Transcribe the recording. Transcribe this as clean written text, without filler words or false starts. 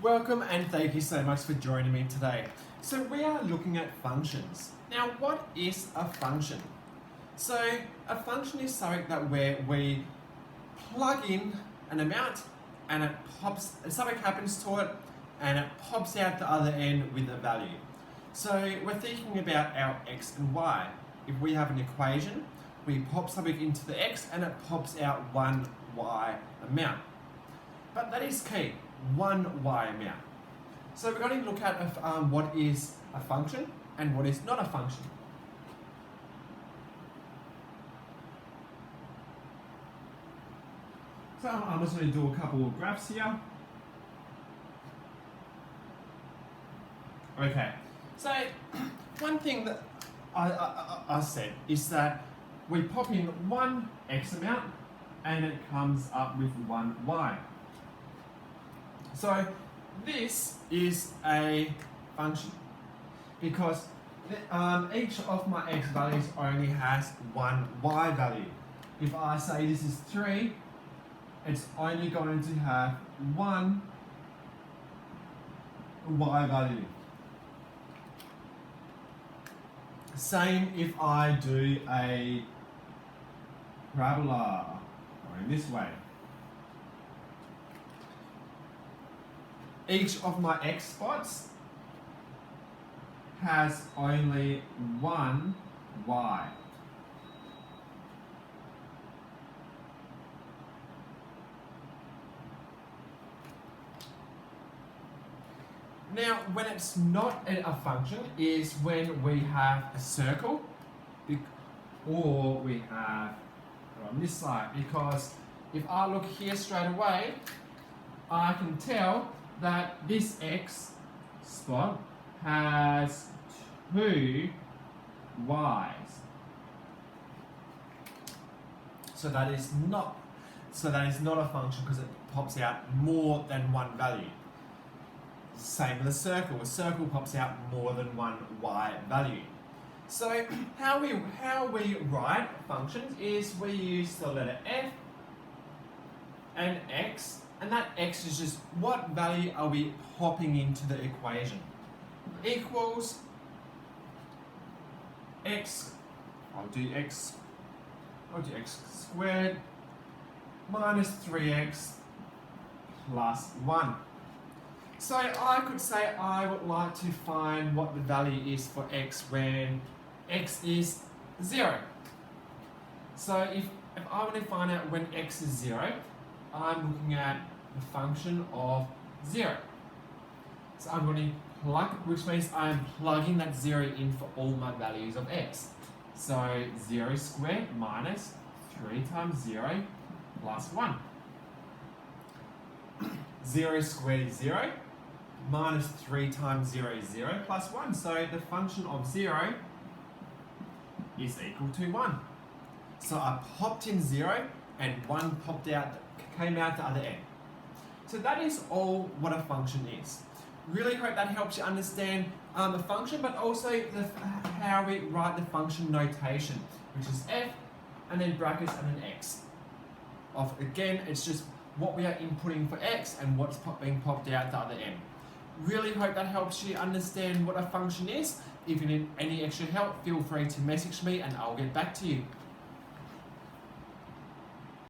Welcome and thank you so much for joining me today. So we are looking at functions. Now what is a function? So a function is something that where we plug in an amount and it pops, something happens to it and it pops out the other end with a value. So we're thinking about our x and y. If we have an equation, we pop something into the x and it pops out one y amount. But that is key, one y amount. So we're going to look at what is a function and what is not a function. So I'm just going to do a couple of graphs here. Okay, so one thing that I said is that we pop in one x amount and it comes up with one y. So this is a function because each of my x values only has one y value. If I say this is 3, it's only going to have one y value. Same if I do a parabola going this way. Each of my x spots has only one y. Now, when it's not a function is when we have a circle or we have on this side, because if I look here straight away, I can tell that this x spot has 2 y's. So that is not a function because it pops out more than one value. Same with a circle. A circle pops out more than one y value. So how we write functions is we use the letter f and x, and that x is just what value are we popping into the equation. Equals x, I'll do x squared minus 3x plus 1. So I could say I would like to find what the value is for x when x is 0. So if I want to find out when x is 0, I'm looking at the function of 0. So I'm going to plug, which means I'm plugging that 0 in for all my values of x. So 0 squared minus 3 times 0 plus 1. 0 squared is 0. Minus 3 times 0 is 0 plus 1. So the function of 0 is equal to 1. So I popped in 0 and 1 came out the other end. So that is all what a function is. Really hope that helps you understand the function, but also how we write the function notation, which is f and then brackets and then x. Again, it's just what we are inputting for x and what's being popped out the other end. Really hope that helps you understand what a function is. If you need any extra help, feel free to message me and I'll get back to you.